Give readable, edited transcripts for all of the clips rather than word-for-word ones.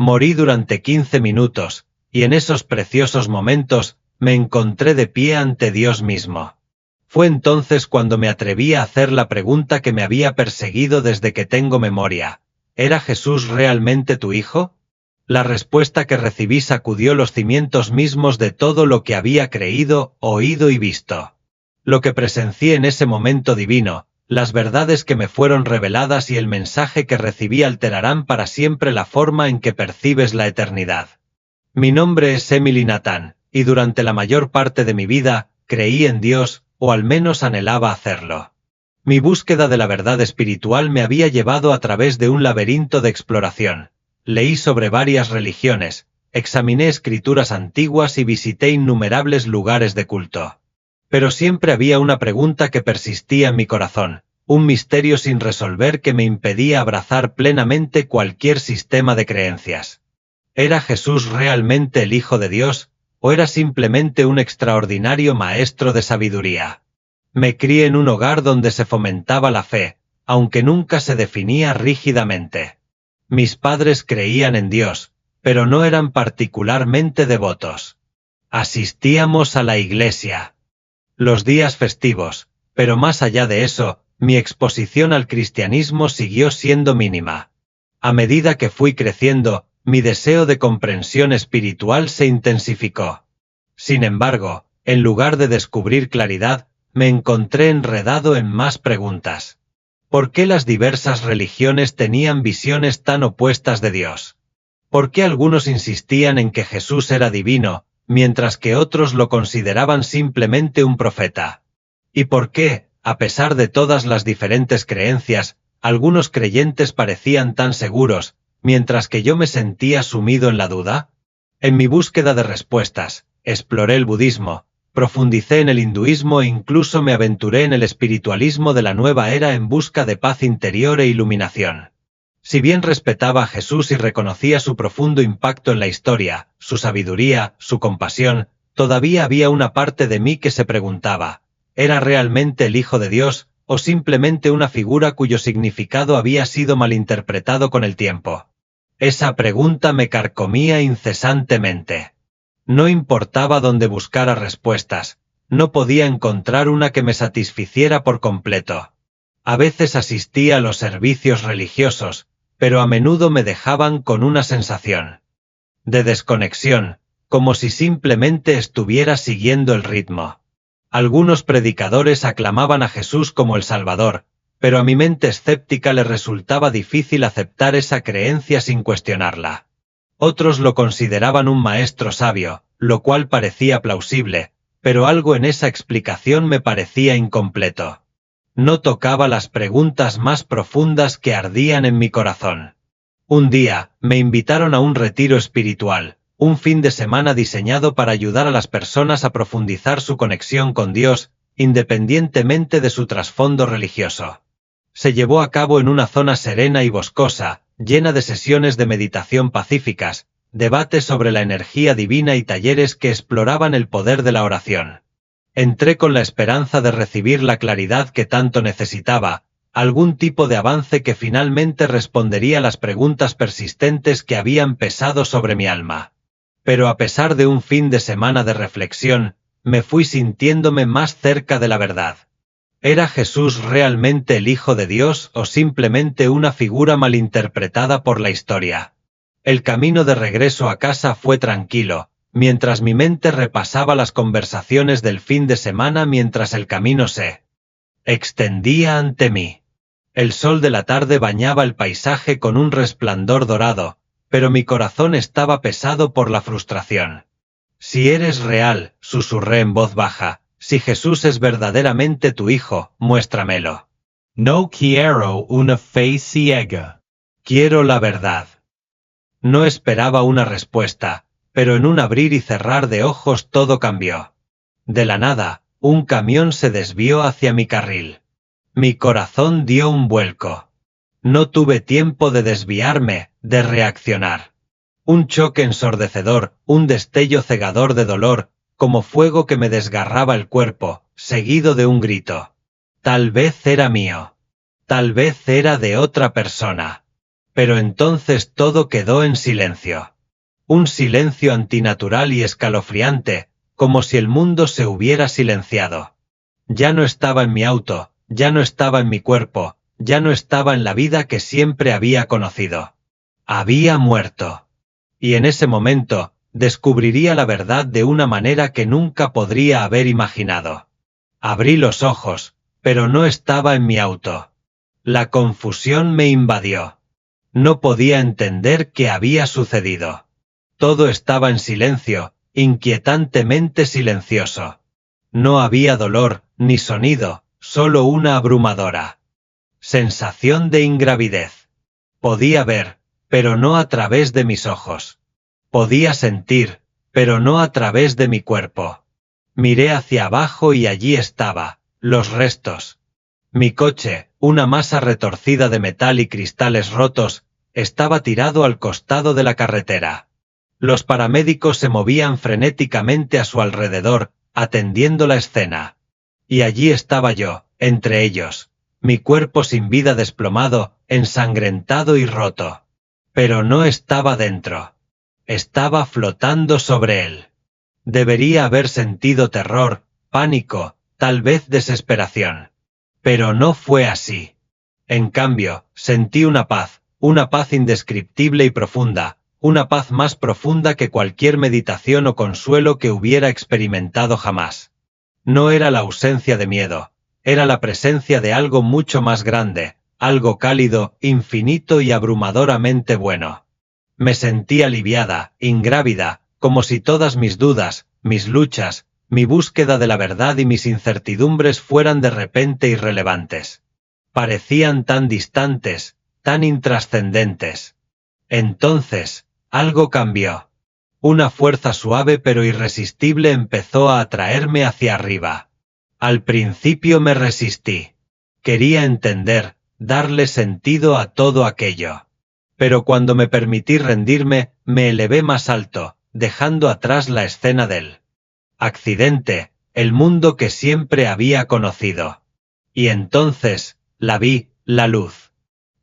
Morí durante 15 minutos, y en esos preciosos momentos, me encontré de pie ante Dios mismo. Fue entonces cuando me atreví a hacer la pregunta que me había perseguido desde que tengo memoria. ¿Era Jesús realmente tu hijo? La respuesta que recibí sacudió los cimientos mismos de todo lo que había creído, oído y visto. Lo que presencié en ese momento divino, las verdades que me fueron reveladas y el mensaje que recibí alterarán para siempre la forma en que percibes la eternidad. Mi nombre es Emily Nathan, y durante la mayor parte de mi vida, creí en Dios, o al menos anhelaba hacerlo. Mi búsqueda de la verdad espiritual me había llevado a través de un laberinto de exploración. Leí sobre varias religiones, examiné escrituras antiguas y visité innumerables lugares de culto. Pero siempre había una pregunta que persistía en mi corazón, un misterio sin resolver que me impedía abrazar plenamente cualquier sistema de creencias. ¿Era Jesús realmente el Hijo de Dios, o era simplemente un extraordinario maestro de sabiduría? Me crié en un hogar donde se fomentaba la fe, aunque nunca se definía rígidamente. Mis padres creían en Dios, pero no eran particularmente devotos. Asistíamos a la iglesia los días festivos, pero más allá de eso, mi exposición al cristianismo siguió siendo mínima. A medida que fui creciendo, mi deseo de comprensión espiritual se intensificó. Sin embargo, en lugar de descubrir claridad, me encontré enredado en más preguntas. ¿Por qué las diversas religiones tenían visiones tan opuestas de Dios? ¿Por qué algunos insistían en que Jesús era divino, mientras que otros lo consideraban simplemente un profeta? ¿Y por qué, a pesar de todas las diferentes creencias, algunos creyentes parecían tan seguros, mientras que yo me sentía sumido en la duda? En mi búsqueda de respuestas, exploré el budismo, profundicé en el hinduismo e incluso me aventuré en el espiritualismo de la nueva era en busca de paz interior e iluminación. Si bien respetaba a Jesús y reconocía su profundo impacto en la historia, su sabiduría, su compasión, todavía había una parte de mí que se preguntaba, ¿era realmente el Hijo de Dios, o simplemente una figura cuyo significado había sido malinterpretado con el tiempo? Esa pregunta me carcomía incesantemente. No importaba dónde buscara respuestas, no podía encontrar una que me satisficiera por completo. A veces asistía a los servicios religiosos, pero a menudo me dejaban con una sensación de desconexión, como si simplemente estuviera siguiendo el ritmo. Algunos predicadores aclamaban a Jesús como el Salvador, pero a mi mente escéptica le resultaba difícil aceptar esa creencia sin cuestionarla. Otros lo consideraban un maestro sabio, lo cual parecía plausible, pero algo en esa explicación me parecía incompleto. No tocaba las preguntas más profundas que ardían en mi corazón. Un día, me invitaron a un retiro espiritual, un fin de semana diseñado para ayudar a las personas a profundizar su conexión con Dios, independientemente de su trasfondo religioso. Se llevó a cabo en una zona serena y boscosa, llena de sesiones de meditación pacíficas, debates sobre la energía divina y talleres que exploraban el poder de la oración. Entré con la esperanza de recibir la claridad que tanto necesitaba, algún tipo de avance que finalmente respondería a las preguntas persistentes que habían pesado sobre mi alma. Pero a pesar de un fin de semana de reflexión, me fui sintiéndome más cerca de la verdad. ¿Era Jesús realmente el Hijo de Dios o simplemente una figura malinterpretada por la historia? El camino de regreso a casa fue tranquilo, mientras mi mente repasaba las conversaciones del fin de semana mientras el camino se extendía ante mí. El sol de la tarde bañaba el paisaje con un resplandor dorado, pero mi corazón estaba pesado por la frustración. Si eres real, susurré en voz baja, si Jesús es verdaderamente tu hijo, muéstramelo. No quiero una fe ciega. Quiero la verdad. No esperaba una respuesta, pero en un abrir y cerrar de ojos todo cambió. De la nada, un camión se desvió hacia mi carril. Mi corazón dio un vuelco. No tuve tiempo de desviarme, de reaccionar. Un choque ensordecedor, un destello cegador de dolor, como fuego que me desgarraba el cuerpo, seguido de un grito. Tal vez era mío. Tal vez era de otra persona. Pero entonces todo quedó en silencio. Un silencio antinatural y escalofriante, como si el mundo se hubiera silenciado. Ya no estaba en mi auto, ya no estaba en mi cuerpo, ya no estaba en la vida que siempre había conocido. Había muerto. Y en ese momento, descubriría la verdad de una manera que nunca podría haber imaginado. Abrí los ojos, pero no estaba en mi auto. La confusión me invadió. No podía entender qué había sucedido. Todo estaba en silencio, inquietantemente silencioso. No había dolor, ni sonido, solo una abrumadora sensación de ingravidez. Podía ver, pero no a través de mis ojos. Podía sentir, pero no a través de mi cuerpo. Miré hacia abajo y allí estaba, los restos. Mi coche, una masa retorcida de metal y cristales rotos, estaba tirado al costado de la carretera. Los paramédicos se movían frenéticamente a su alrededor, atendiendo la escena. Y allí estaba yo, entre ellos, mi cuerpo sin vida desplomado, ensangrentado y roto. Pero no estaba dentro. Estaba flotando sobre él. Debería haber sentido terror, pánico, tal vez desesperación. Pero no fue así. En cambio, sentí una paz indescriptible y profunda, una paz más profunda que cualquier meditación o consuelo que hubiera experimentado jamás. No era la ausencia de miedo, era la presencia de algo mucho más grande, algo cálido, infinito y abrumadoramente bueno. Me sentí aliviada, ingrávida, como si todas mis dudas, mis luchas, mi búsqueda de la verdad y mis incertidumbres fueran de repente irrelevantes. Parecían tan distantes, tan intrascendentes. Entonces, algo cambió. Una fuerza suave pero irresistible empezó a atraerme hacia arriba. Al principio me resistí. Quería entender, darle sentido a todo aquello. Pero cuando me permití rendirme, me elevé más alto, dejando atrás la escena del accidente, el mundo que siempre había conocido. Y entonces, la vi, la luz.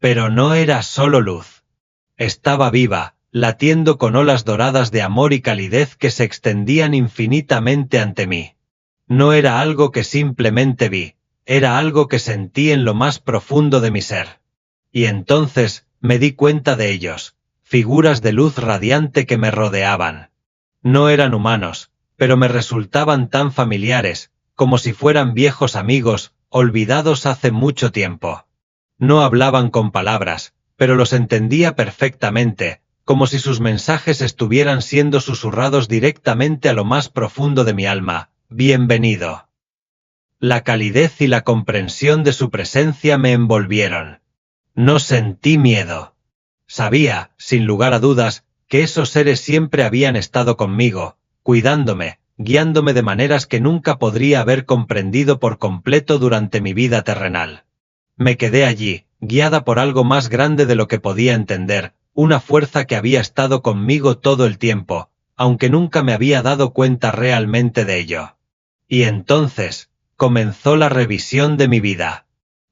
Pero no era solo luz. Estaba viva, latiendo con olas doradas de amor y calidez que se extendían infinitamente ante mí. No era algo que simplemente vi, era algo que sentí en lo más profundo de mi ser. Y entonces, me di cuenta de ellos, figuras de luz radiante que me rodeaban. No eran humanos, pero me resultaban tan familiares, como si fueran viejos amigos, olvidados hace mucho tiempo. No hablaban con palabras, pero los entendía perfectamente, como si sus mensajes estuvieran siendo susurrados directamente a lo más profundo de mi alma. Bienvenido. La calidez y la comprensión de su presencia me envolvieron. No sentí miedo. Sabía, sin lugar a dudas, que esos seres siempre habían estado conmigo, cuidándome, guiándome de maneras que nunca podría haber comprendido por completo durante mi vida terrenal. Me quedé allí, guiada por algo más grande de lo que podía entender, una fuerza que había estado conmigo todo el tiempo, aunque nunca me había dado cuenta realmente de ello. Y entonces, comenzó la revisión de mi vida.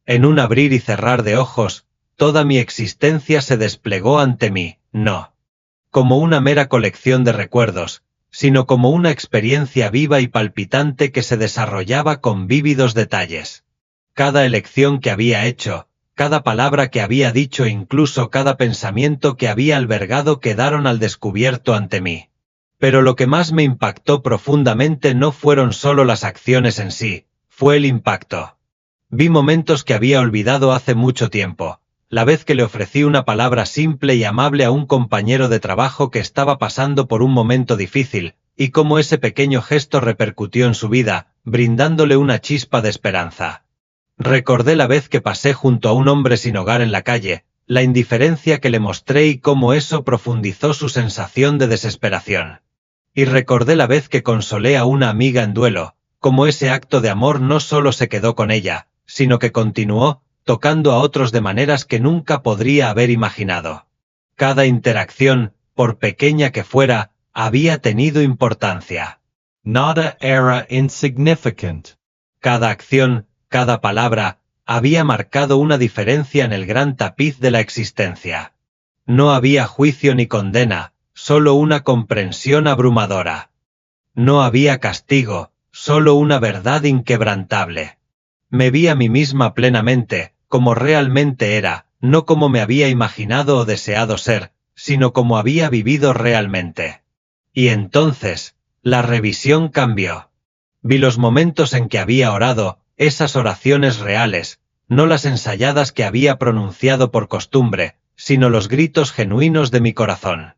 En un abrir y cerrar de ojos, toda mi existencia se desplegó ante mí, no como una mera colección de recuerdos, sino como una experiencia viva y palpitante que se desarrollaba con vívidos detalles. Cada elección que había hecho, cada palabra que había dicho e incluso cada pensamiento que había albergado quedaron al descubierto ante mí. Pero lo que más me impactó profundamente no fueron solo las acciones en sí, fue el impacto. Vi momentos que había olvidado hace mucho tiempo. La vez que le ofrecí una palabra simple y amable a un compañero de trabajo que estaba pasando por un momento difícil, y cómo ese pequeño gesto repercutió en su vida, brindándole una chispa de esperanza. Recordé la vez que pasé junto a un hombre sin hogar en la calle, la indiferencia que le mostré y cómo eso profundizó su sensación de desesperación. Y recordé la vez que consolé a una amiga en duelo, cómo ese acto de amor no solo se quedó con ella, sino que continuó, tocando a otros de maneras que nunca podría haber imaginado. Cada interacción, por pequeña que fuera, había tenido importancia. Nada era insignificant. Cada acción, cada palabra, había marcado una diferencia en el gran tapiz de la existencia. No había juicio ni condena, solo una comprensión abrumadora. No había castigo, solo una verdad inquebrantable. Me vi a mí misma plenamente, como realmente era, no como me había imaginado o deseado ser, sino como había vivido realmente. Y entonces, la revisión cambió. Vi los momentos en que había orado, esas oraciones reales, no las ensayadas que había pronunciado por costumbre, sino los gritos genuinos de mi corazón.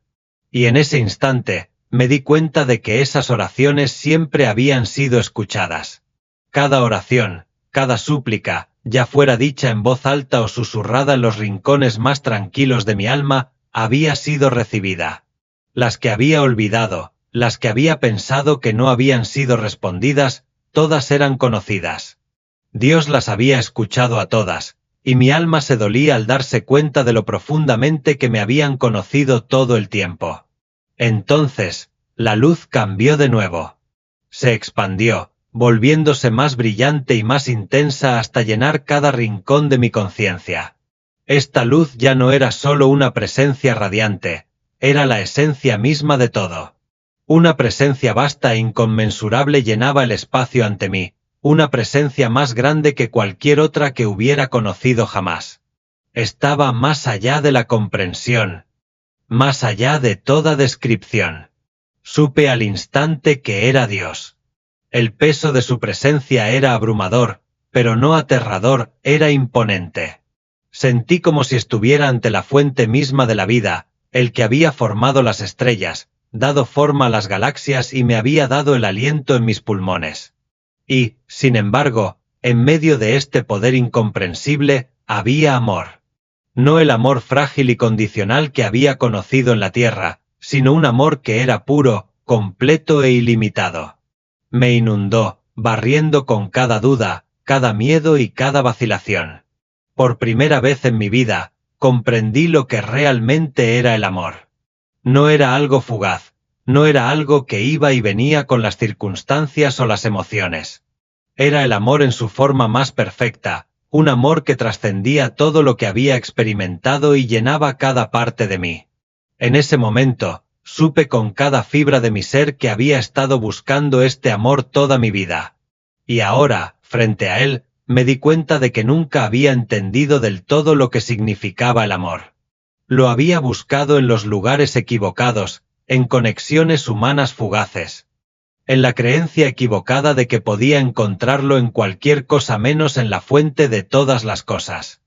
Y en ese instante, me di cuenta de que esas oraciones siempre habían sido escuchadas. Cada oración, cada súplica, ya fuera dicha en voz alta o susurrada en los rincones más tranquilos de mi alma, había sido recibida. Las que había olvidado, las que había pensado que no habían sido respondidas, todas eran conocidas. Dios las había escuchado a todas, y mi alma se dolía al darse cuenta de lo profundamente que me habían conocido todo el tiempo. Entonces, la luz cambió de nuevo. Se expandió, volviéndose más brillante y más intensa hasta llenar cada rincón de mi conciencia. Esta luz ya no era solo una presencia radiante, era la esencia misma de todo. Una presencia vasta e inconmensurable llenaba el espacio ante mí, una presencia más grande que cualquier otra que hubiera conocido jamás. Estaba más allá de la comprensión, más allá de toda descripción. Supe al instante que era Dios. El peso de su presencia era abrumador, pero no aterrador, era imponente. Sentí como si estuviera ante la fuente misma de la vida, el que había formado las estrellas, dado forma a las galaxias y me había dado el aliento en mis pulmones. Y, sin embargo, en medio de este poder incomprensible, había amor. No el amor frágil y condicional que había conocido en la tierra, sino un amor que era puro, completo e ilimitado. Me inundó, barriendo con cada duda, cada miedo y cada vacilación. Por primera vez en mi vida, comprendí lo que realmente era el amor. No era algo fugaz, no era algo que iba y venía con las circunstancias o las emociones. Era el amor en su forma más perfecta, un amor que trascendía todo lo que había experimentado y llenaba cada parte de mí. En ese momento, supe con cada fibra de mi ser que había estado buscando este amor toda mi vida. Y ahora, frente a él, me di cuenta de que nunca había entendido del todo lo que significaba el amor. Lo había buscado en los lugares equivocados, en conexiones humanas fugaces. En la creencia equivocada de que podía encontrarlo en cualquier cosa menos en la fuente de todas las cosas.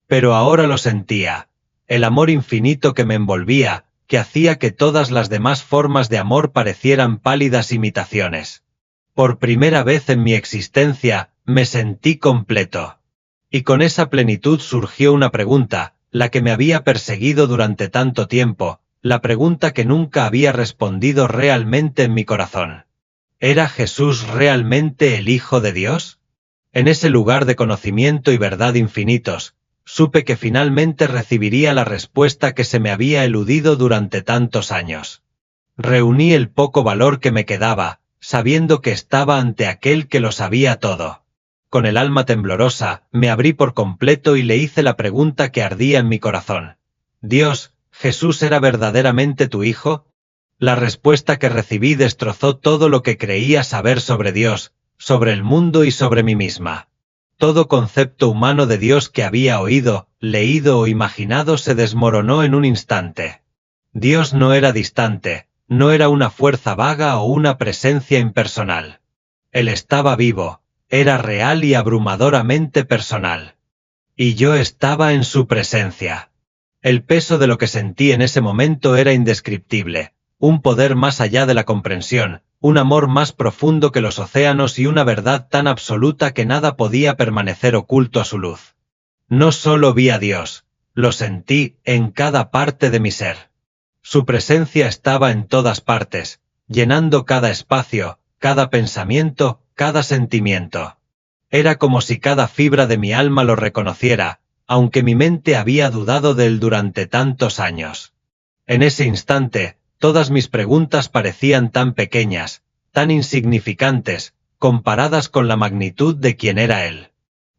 Pero ahora lo sentía, el amor infinito que me envolvía, que hacía que todas las demás formas de amor parecieran pálidas imitaciones. Por primera vez en mi existencia, me sentí completo. Y con esa plenitud surgió una pregunta, la que me había perseguido durante tanto tiempo, la pregunta que nunca había respondido realmente en mi corazón. ¿Era Jesús realmente el Hijo de Dios? En ese lugar de conocimiento y verdad infinitos, supe que finalmente recibiría la respuesta que se me había eludido durante tantos años. Reuní el poco valor que me quedaba, sabiendo que estaba ante aquel que lo sabía todo. Con el alma temblorosa, me abrí por completo y le hice la pregunta que ardía en mi corazón. Dios, ¿Jesús era verdaderamente tu Hijo? La respuesta que recibí destrozó todo lo que creía saber sobre Dios, sobre el mundo y sobre mí misma. Todo concepto humano de Dios que había oído, leído o imaginado se desmoronó en un instante. Dios no era distante, no era una fuerza vaga o una presencia impersonal. Él estaba vivo, era real y abrumadoramente personal. Y yo estaba en su presencia. El peso de lo que sentí en ese momento era indescriptible, un poder más allá de la comprensión, un amor más profundo que los océanos y una verdad tan absoluta que nada podía permanecer oculto a su luz. No solo vi a Dios, lo sentí en cada parte de mi ser. Su presencia estaba en todas partes, llenando cada espacio, cada pensamiento, cada sentimiento. Era como si cada fibra de mi alma lo reconociera, aunque mi mente había dudado de él durante tantos años. En ese instante, todas mis preguntas parecían tan pequeñas, tan insignificantes, comparadas con la magnitud de quien era él.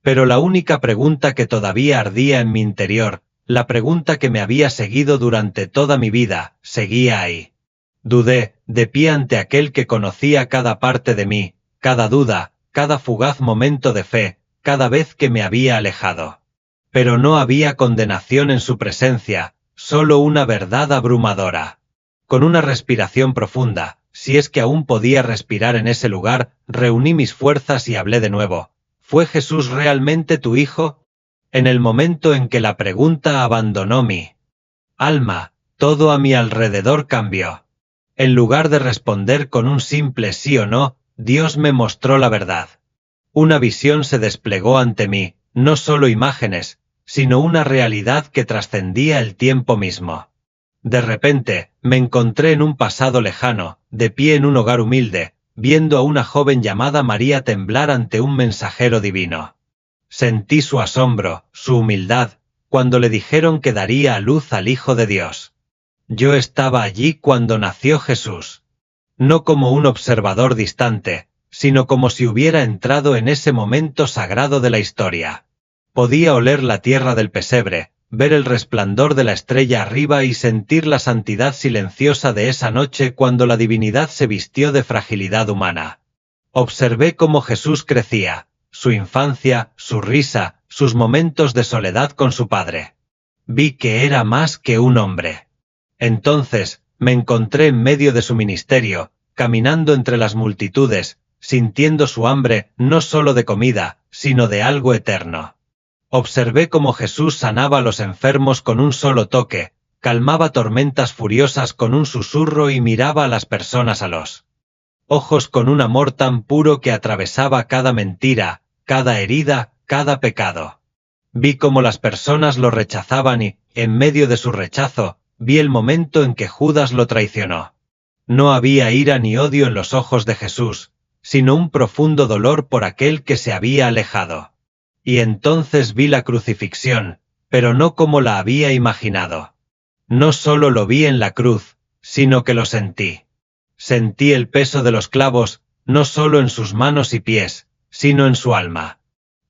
Pero la única pregunta que todavía ardía en mi interior, La pregunta que me había seguido durante toda mi vida, seguía ahí. Dudé, de pie ante aquel que conocía cada parte de mí, cada duda, cada fugaz momento de fe, cada vez que me había alejado. Pero no había condenación en su presencia, solo una verdad abrumadora. Con una respiración profunda, si es que aún podía respirar en ese lugar, reuní mis fuerzas y hablé de nuevo. ¿Fue Jesús realmente tu hijo? En el momento en que la pregunta abandonó mi alma, todo a mi alrededor cambió. En lugar de responder con un simple sí o no, Dios me mostró la verdad. Una visión se desplegó ante mí, no solo imágenes, sino una realidad que trascendía el tiempo mismo. De repente, me encontré en un pasado lejano, de pie en un hogar humilde, viendo a una joven llamada María temblar ante un mensajero divino. Sentí su asombro, su humildad, cuando le dijeron que daría a luz al Hijo de Dios. Yo estaba allí cuando nació Jesús. No como un observador distante, sino como si hubiera entrado en ese momento sagrado de la historia. Podía oler la tierra del pesebre, ver el resplandor de la estrella arriba y sentir la santidad silenciosa de esa noche cuando la divinidad se vistió de fragilidad humana. Observé cómo Jesús crecía, su infancia, su risa, sus momentos de soledad con su padre. Vi que era más que un hombre. Entonces, me encontré en medio de su ministerio, caminando entre las multitudes, sintiendo su hambre, no solo de comida, sino de algo eterno. Observé cómo Jesús sanaba a los enfermos con un solo toque, calmaba tormentas furiosas con un susurro y miraba a las personas a los ojos con un amor tan puro que atravesaba cada mentira, cada herida, cada pecado. Vi cómo las personas lo rechazaban y, en medio de su rechazo, vi el momento en que Judas lo traicionó. No había ira ni odio en los ojos de Jesús, sino un profundo dolor por aquel que se había alejado. Y entonces vi la crucifixión, pero no como la había imaginado. No solo lo vi en la cruz, sino que lo sentí. Sentí el peso de los clavos, no solo en sus manos y pies, sino en su alma.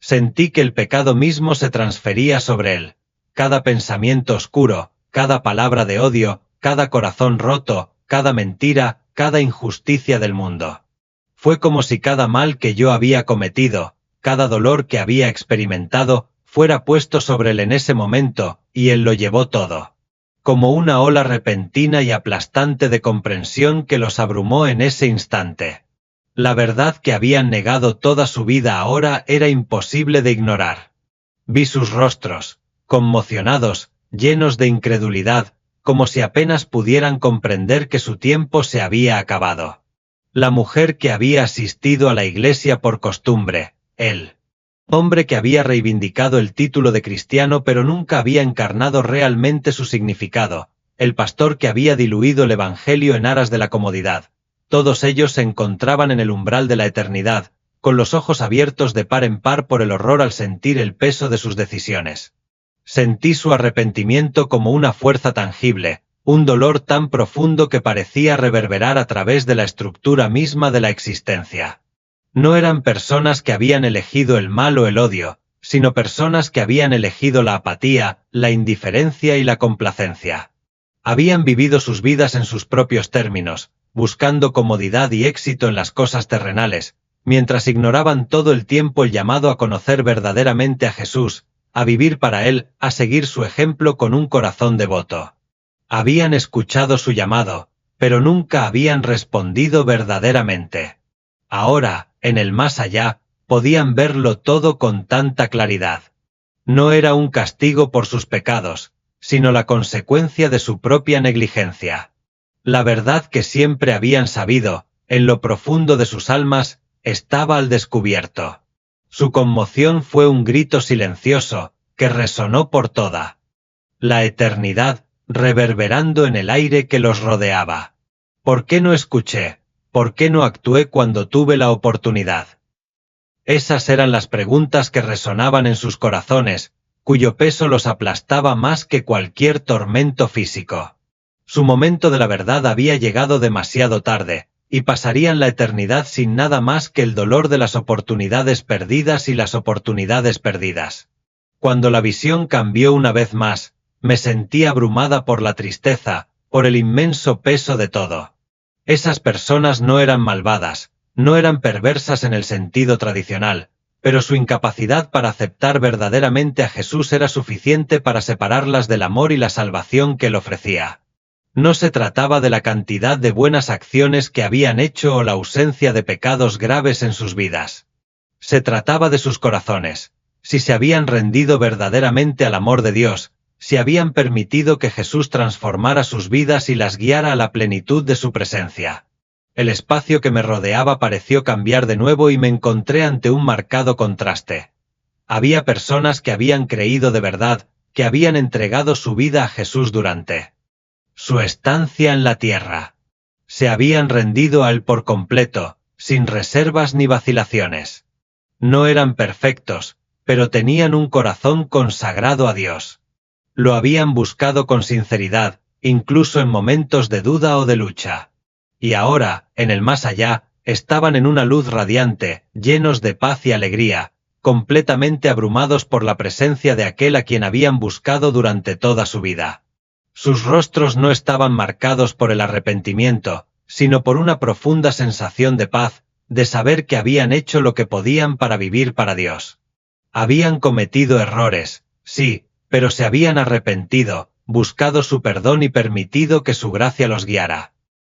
Sentí que el pecado mismo se transfería sobre él. Cada pensamiento oscuro, cada palabra de odio, cada corazón roto, cada mentira, cada injusticia del mundo. Fue como si cada mal que yo había cometido, cada dolor que había experimentado, fuera puesto sobre él en ese momento, y él lo llevó todo. Como una ola repentina y aplastante de comprensión que los abrumó en ese instante. La verdad que habían negado toda su vida ahora era imposible de ignorar. Vi sus rostros, conmocionados, llenos de incredulidad, como si apenas pudieran comprender que su tiempo se había acabado. La mujer que había asistido a la iglesia por costumbre, el hombre que había reivindicado el título de cristiano pero nunca había encarnado realmente su significado, el pastor que había diluido el evangelio en aras de la comodidad. Todos ellos se encontraban en el umbral de la eternidad, con los ojos abiertos de par en par por el horror al sentir el peso de sus decisiones. Sentí su arrepentimiento como una fuerza tangible, un dolor tan profundo que parecía reverberar a través de la estructura misma de la existencia. No eran personas que habían elegido el mal o el odio, sino personas que habían elegido la apatía, la indiferencia y la complacencia. Habían vivido sus vidas en sus propios términos, buscando comodidad y éxito en las cosas terrenales, mientras ignoraban todo el tiempo el llamado a conocer verdaderamente a Jesús, a vivir para Él, a seguir su ejemplo con un corazón devoto. Habían escuchado su llamado, pero nunca habían respondido verdaderamente. Ahora, en el más allá, podían verlo todo con tanta claridad. No era un castigo por sus pecados, sino la consecuencia de su propia negligencia. La verdad que siempre habían sabido, en lo profundo de sus almas, estaba al descubierto. Su conmoción fue un grito silencioso, que resonó por toda la eternidad, reverberando en el aire que los rodeaba. ¿Por qué no escuché? ¿Por qué no actué cuando tuve la oportunidad? Esas eran las preguntas que resonaban en sus corazones, cuyo peso los aplastaba más que cualquier tormento físico. Su momento de la verdad había llegado demasiado tarde, y pasarían la eternidad sin nada más que el dolor de las oportunidades perdidas y las oportunidades perdidas. Cuando la visión cambió una vez más, Me sentí abrumada por la tristeza, por el inmenso peso de todo. Esas personas no eran malvadas, no eran perversas en el sentido tradicional, pero su incapacidad para aceptar verdaderamente a Jesús era suficiente para separarlas del amor y la salvación que él ofrecía. No se trataba de la cantidad de buenas acciones que habían hecho o la ausencia de pecados graves en sus vidas. Se trataba de sus corazones, si se habían rendido verdaderamente al amor de Dios, si habían permitido que Jesús transformara sus vidas y las guiara a la plenitud de su presencia. El espacio que me rodeaba pareció cambiar de nuevo y me encontré ante un marcado contraste. Había personas que habían creído de verdad, que habían entregado su vida a Jesús durante su estancia en la tierra. Se habían rendido a él por completo, sin reservas ni vacilaciones. No eran perfectos, pero tenían un corazón consagrado a Dios. Lo habían buscado con sinceridad, incluso en momentos de duda o de lucha. Y ahora, en el más allá, estaban en una luz radiante, llenos de paz y alegría, completamente abrumados por la presencia de aquel a quien habían buscado durante toda su vida. Sus rostros no estaban marcados por el arrepentimiento, sino por una profunda sensación de paz, de saber que habían hecho lo que podían para vivir para Dios. Habían cometido errores, sí, pero se habían arrepentido, buscado su perdón y permitido que su gracia los guiara.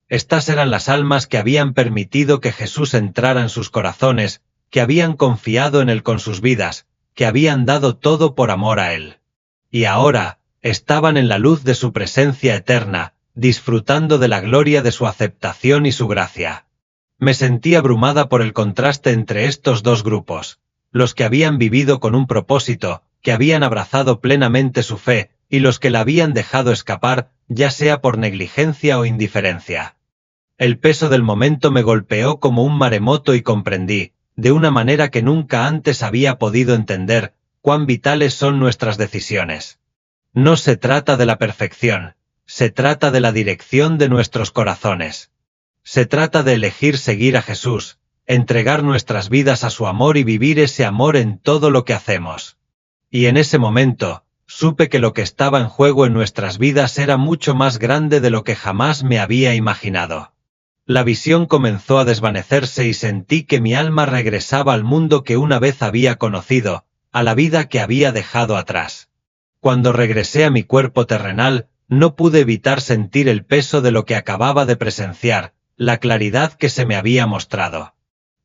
Estas eran las almas que habían permitido que Jesús entrara en sus corazones, que habían confiado en él con sus vidas, que habían dado todo por amor a él. Y ahora, estaban en la luz de su presencia eterna, disfrutando de la gloria de su aceptación y su gracia. Me sentí abrumada por el contraste entre estos dos grupos, los que habían vivido con un propósito, que habían abrazado plenamente su fe, y los que la habían dejado escapar, ya sea por negligencia o indiferencia. El peso del momento me golpeó como un maremoto y comprendí, de una manera que nunca antes había podido entender, cuán vitales son nuestras decisiones. No se trata de la perfección, se trata de la dirección de nuestros corazones. Se trata de elegir seguir a Jesús, entregar nuestras vidas a su amor y vivir ese amor en todo lo que hacemos. Y en ese momento, supe que lo que estaba en juego en nuestras vidas era mucho más grande de lo que jamás me había imaginado. La visión comenzó a desvanecerse y sentí que mi alma regresaba al mundo que una vez había conocido, a la vida que había dejado atrás. Cuando regresé a mi cuerpo terrenal, no pude evitar sentir el peso de lo que acababa de presenciar, la claridad que se me había mostrado.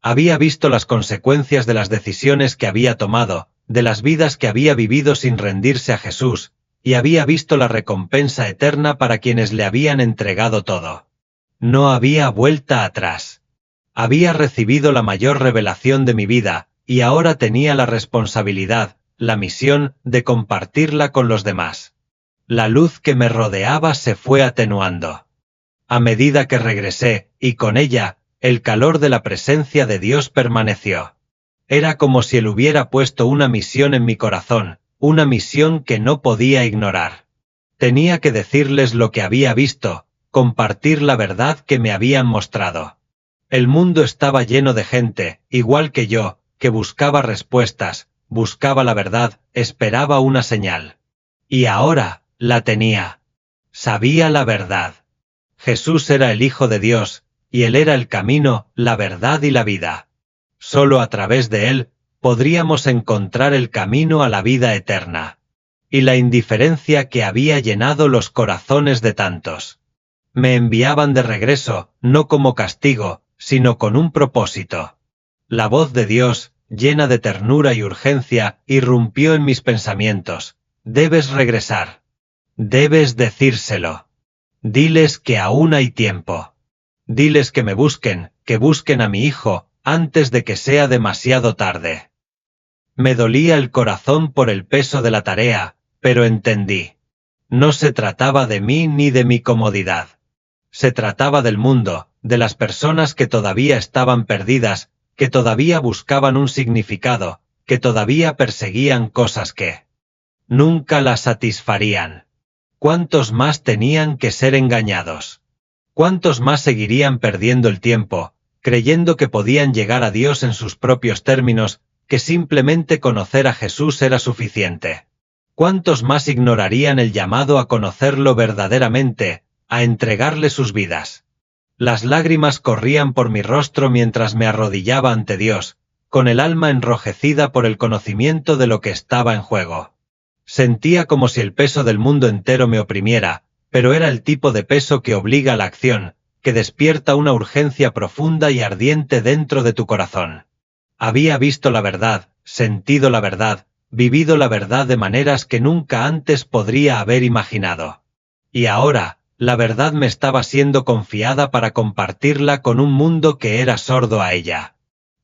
Había visto las consecuencias de las decisiones que había tomado, de las vidas que había vivido sin rendirse a Jesús, y había visto la recompensa eterna para quienes le habían entregado todo. No había vuelta atrás. Había recibido la mayor revelación de mi vida, y ahora tenía la responsabilidad, la misión, de compartirla con los demás. La luz que me rodeaba se fue atenuando. A medida que regresé, y con ella, el calor de la presencia de Dios permaneció. Era como si él hubiera puesto una misión en mi corazón, una misión que no podía ignorar. Tenía que decirles lo que había visto, compartir la verdad que me habían mostrado. El mundo estaba lleno de gente, igual que yo, que buscaba respuestas, buscaba la verdad, esperaba una señal. Y ahora, la tenía. Sabía la verdad. Jesús era el Hijo de Dios, y él era el camino, la verdad y la vida. Solo a través de él, podríamos encontrar el camino a la vida eterna. Y la indiferencia que había llenado los corazones de tantos. Me enviaban de regreso, no como castigo, sino con un propósito. La voz de Dios, llena de ternura y urgencia, irrumpió en mis pensamientos. Debes regresar. Debes decírselo. Diles que aún hay tiempo. Diles que me busquen, que busquen a mi hijo, antes de que sea demasiado tarde. Me dolía el corazón por el peso de la tarea, pero entendí. No se trataba de mí ni de mi comodidad. Se trataba del mundo, de las personas que todavía estaban perdidas, que todavía buscaban un significado, que todavía perseguían cosas que nunca las satisfarían. ¿Cuántos más tenían que ser engañados? ¿Cuántos más seguirían perdiendo el tiempo, creyendo que podían llegar a Dios en sus propios términos, que simplemente conocer a Jesús era suficiente? ¿Cuántos más ignorarían el llamado a conocerlo verdaderamente, a entregarle sus vidas? Las lágrimas corrían por mi rostro mientras me arrodillaba ante Dios, con el alma enrojecida por el conocimiento de lo que estaba en juego. Sentía como si el peso del mundo entero me oprimiera, pero era el tipo de peso que obliga a la acción, que despierta una urgencia profunda y ardiente dentro de tu corazón. Había visto la verdad, sentido la verdad, vivido la verdad de maneras que nunca antes podría haber imaginado. Y ahora, la verdad me estaba siendo confiada para compartirla con un mundo que era sordo a ella.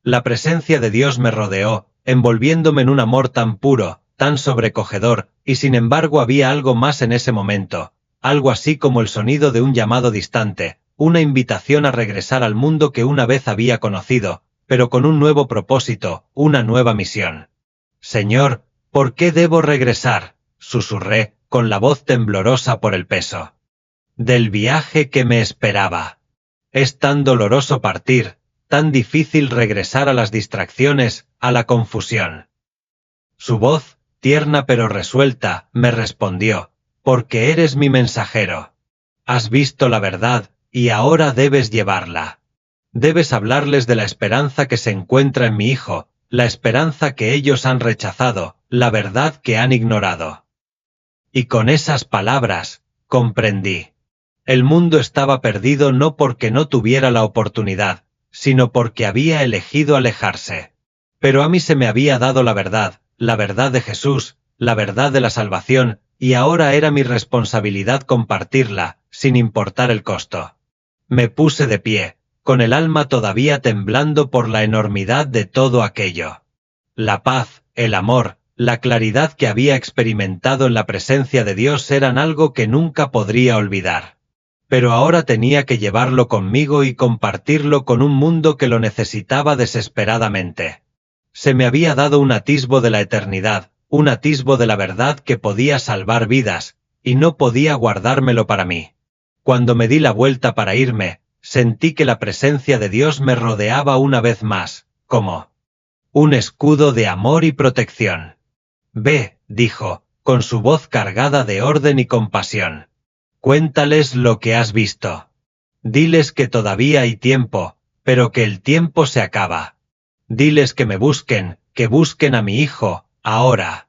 La presencia de Dios me rodeó, envolviéndome en un amor tan puro, tan sobrecogedor, y sin embargo había algo más en ese momento, algo así como el sonido de un llamado distante, una invitación a regresar al mundo que una vez había conocido, pero con un nuevo propósito, una nueva misión. «Señor, ¿por qué debo regresar?», susurré, con la voz temblorosa por el peso del viaje que me esperaba. Es tan doloroso partir, tan difícil regresar a las distracciones, a la confusión. Su voz, tierna pero resuelta, me respondió, porque eres mi mensajero. Has visto la verdad, y ahora debes llevarla. Debes hablarles de la esperanza que se encuentra en mi hijo, la esperanza que ellos han rechazado, la verdad que han ignorado. Y con esas palabras, comprendí. El mundo estaba perdido no porque no tuviera la oportunidad, sino porque había elegido alejarse. Pero a mí se me había dado la verdad de Jesús, la verdad de la salvación, y ahora era mi responsabilidad compartirla, sin importar el costo. Me puse de pie, con el alma todavía temblando por la enormidad de todo aquello. La paz, el amor, la claridad que había experimentado en la presencia de Dios eran algo que nunca podría olvidar. Pero ahora tenía que llevarlo conmigo y compartirlo con un mundo que lo necesitaba desesperadamente. Se me había dado un atisbo de la eternidad, un atisbo de la verdad que podía salvar vidas, y no podía guardármelo para mí. Cuando me di la vuelta para irme, sentí que la presencia de Dios me rodeaba una vez más, como un escudo de amor y protección. «Ve», dijo, con su voz cargada de orden y compasión. «Cuéntales lo que has visto. Diles que todavía hay tiempo, pero que el tiempo se acaba. Diles que me busquen, que busquen a mi hijo, ahora».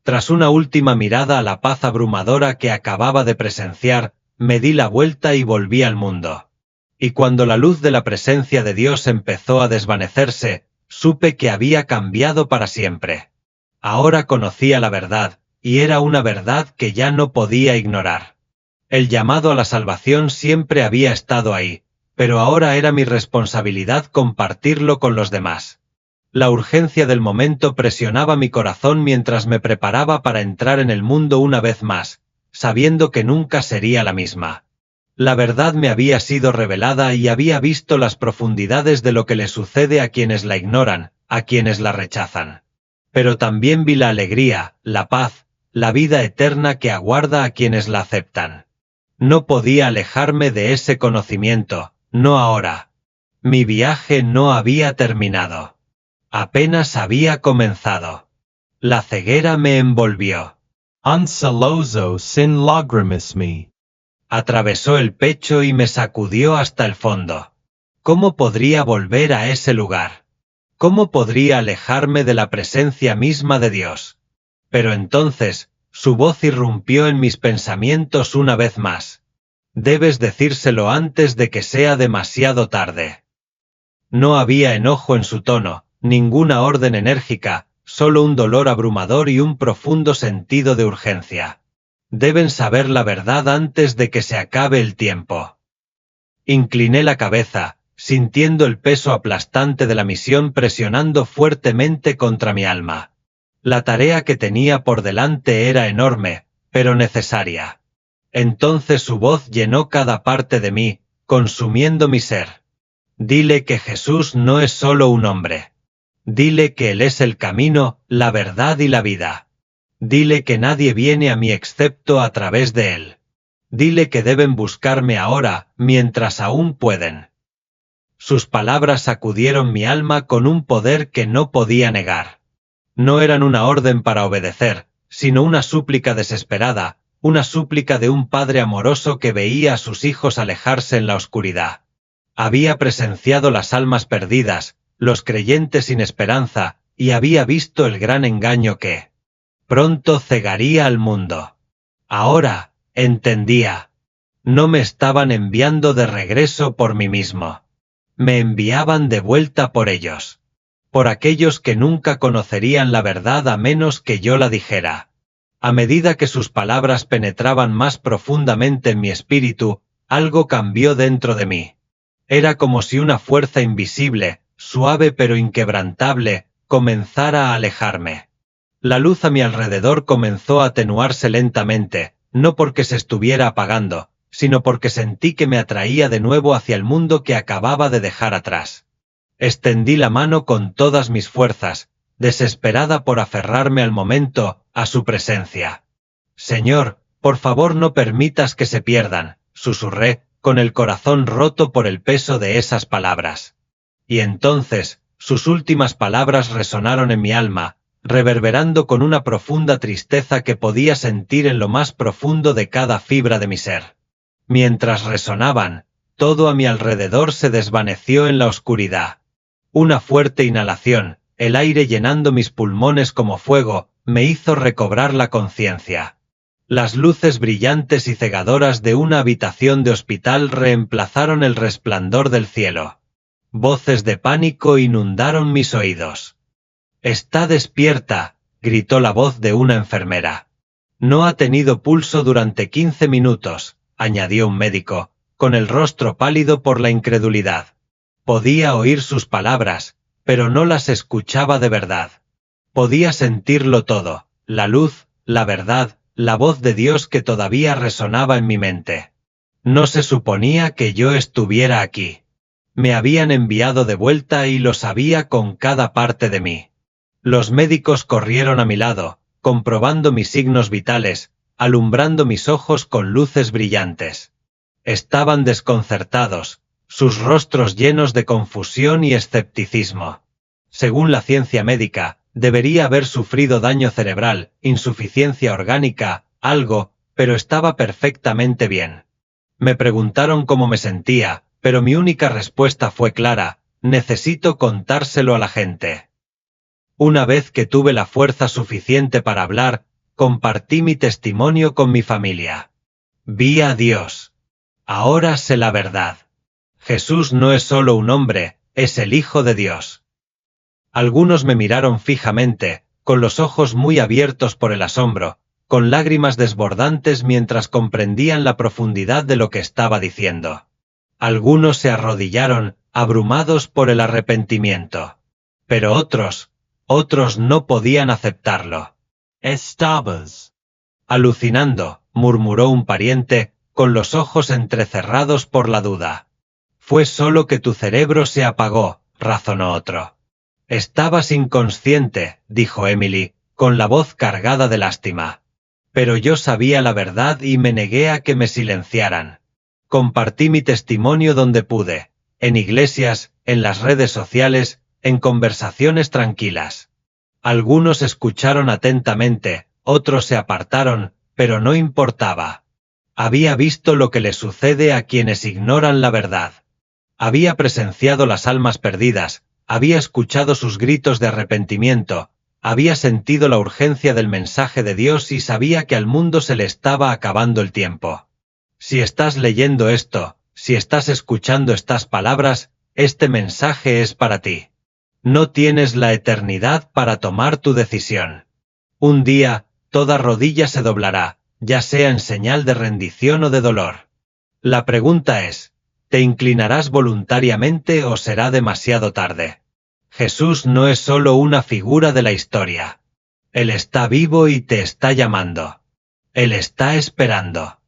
Tras una última mirada a la paz abrumadora que acababa de presenciar, me di la vuelta y volví al mundo. Y cuando la luz de la presencia de Dios empezó a desvanecerse, supe que había cambiado para siempre. Ahora conocía la verdad, y era una verdad que ya no podía ignorar. El llamado a la salvación siempre había estado ahí, pero ahora era mi responsabilidad compartirlo con los demás. La urgencia del momento presionaba mi corazón mientras me preparaba para entrar en el mundo una vez más, sabiendo que nunca sería la misma. La verdad me había sido revelada y había visto las profundidades de lo que le sucede a quienes la ignoran, a quienes la rechazan. Pero también vi la alegría, la paz, la vida eterna que aguarda a quienes la aceptan. No podía alejarme de ese conocimiento, no ahora. Mi viaje no había terminado. Apenas había comenzado. La ceguera me envolvió. Anceloso sin lágrimas me. Atravesó el pecho y me sacudió hasta el fondo. ¿Cómo podría volver a ese lugar? ¿Cómo podría alejarme de la presencia misma de Dios? Pero entonces, su voz irrumpió en mis pensamientos una vez más. Debes decírselo antes de que sea demasiado tarde. No había enojo en su tono, ninguna orden enérgica, solo un dolor abrumador y un profundo sentido de urgencia. Deben saber la verdad antes de que se acabe el tiempo. Incliné la cabeza, sintiendo el peso aplastante de la misión presionando fuertemente contra mi alma. La tarea que tenía por delante era enorme, pero necesaria. Entonces su voz llenó cada parte de mí, consumiendo mi ser. Dile que Jesús no es solo un hombre. Dile que Él es el camino, la verdad y la vida. Dile que nadie viene a mí excepto a través de Él. Dile que deben buscarme ahora, mientras aún pueden. Sus palabras sacudieron mi alma con un poder que no podía negar. No eran una orden para obedecer, sino una súplica desesperada, una súplica de un padre amoroso que veía a sus hijos alejarse en la oscuridad. Había presenciado las almas perdidas, los creyentes sin esperanza, y había visto el gran engaño que pronto cegaría al mundo. Ahora, entendía. No me estaban enviando de regreso por mí mismo. Me enviaban de vuelta por ellos. Por aquellos que nunca conocerían la verdad a menos que yo la dijera. A medida que sus palabras penetraban más profundamente en mi espíritu, algo cambió dentro de mí. Era como si una fuerza invisible, suave pero inquebrantable, comenzara a alejarme. La luz a mi alrededor comenzó a atenuarse lentamente, no porque se estuviera apagando, sino porque sentí que me atraía de nuevo hacia el mundo que acababa de dejar atrás. Extendí la mano con todas mis fuerzas, desesperada por aferrarme al momento, a su presencia. Señor, por favor no permitas que se pierdan, susurré, con el corazón roto por el peso de esas palabras. Y entonces, sus últimas palabras resonaron en mi alma, reverberando con una profunda tristeza que podía sentir en lo más profundo de cada fibra de mi ser. Mientras resonaban, todo a mi alrededor se desvaneció en la oscuridad. Una fuerte inhalación, el aire llenando mis pulmones como fuego, me hizo recobrar la conciencia. Las luces brillantes y cegadoras de una habitación de hospital reemplazaron el resplandor del cielo. Voces de pánico inundaron mis oídos. «¡Está despierta!», gritó la voz de una enfermera. «No ha tenido pulso durante 15 minutos», añadió un médico, con el rostro pálido por la incredulidad. Podía oír sus palabras, pero no las escuchaba de verdad. Podía sentirlo todo, la luz, la verdad, la voz de Dios que todavía resonaba en mi mente. No se suponía que yo estuviera aquí. Me habían enviado de vuelta y lo sabía con cada parte de mí. Los médicos corrieron a mi lado, comprobando mis signos vitales, alumbrando mis ojos con luces brillantes. Estaban desconcertados, sus rostros llenos de confusión y escepticismo. Según la ciencia médica, debería haber sufrido daño cerebral, insuficiencia orgánica, algo, pero estaba perfectamente bien. Me preguntaron cómo me sentía, pero mi única respuesta fue clara: necesito contárselo a la gente. Una vez que tuve la fuerza suficiente para hablar, compartí mi testimonio con mi familia. Vi a Dios. Ahora sé la verdad. Jesús no es solo un hombre, es el Hijo de Dios. Algunos me miraron fijamente, con los ojos muy abiertos por el asombro, con lágrimas desbordantes mientras comprendían la profundidad de lo que estaba diciendo. Algunos se arrodillaron, abrumados por el arrepentimiento. Pero otros no podían aceptarlo. Estabas alucinando, murmuró un pariente, con los ojos entrecerrados por la duda. Fue solo que tu cerebro se apagó, razonó otro. Estabas inconsciente, dijo Emily, con la voz cargada de lástima. Pero yo sabía la verdad y me negué a que me silenciaran. Compartí mi testimonio donde pude, en iglesias, en las redes sociales, en conversaciones tranquilas. Algunos escucharon atentamente, otros se apartaron, pero no importaba. Había visto lo que le sucede a quienes ignoran la verdad. Había presenciado las almas perdidas, había escuchado sus gritos de arrepentimiento, había sentido la urgencia del mensaje de Dios y sabía que al mundo se le estaba acabando el tiempo. Si estás leyendo esto, si estás escuchando estas palabras, este mensaje es para ti. No tienes la eternidad para tomar tu decisión. Un día, toda rodilla se doblará, ya sea en señal de rendición o de dolor. La pregunta es, ¿te inclinarás voluntariamente o será demasiado tarde? Jesús no es solo una figura de la historia. Él está vivo y te está llamando. Él está esperando.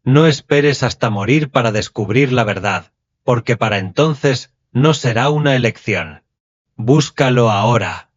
No esperes hasta morir para descubrir la verdad, porque para entonces no será una elección. Búscalo ahora.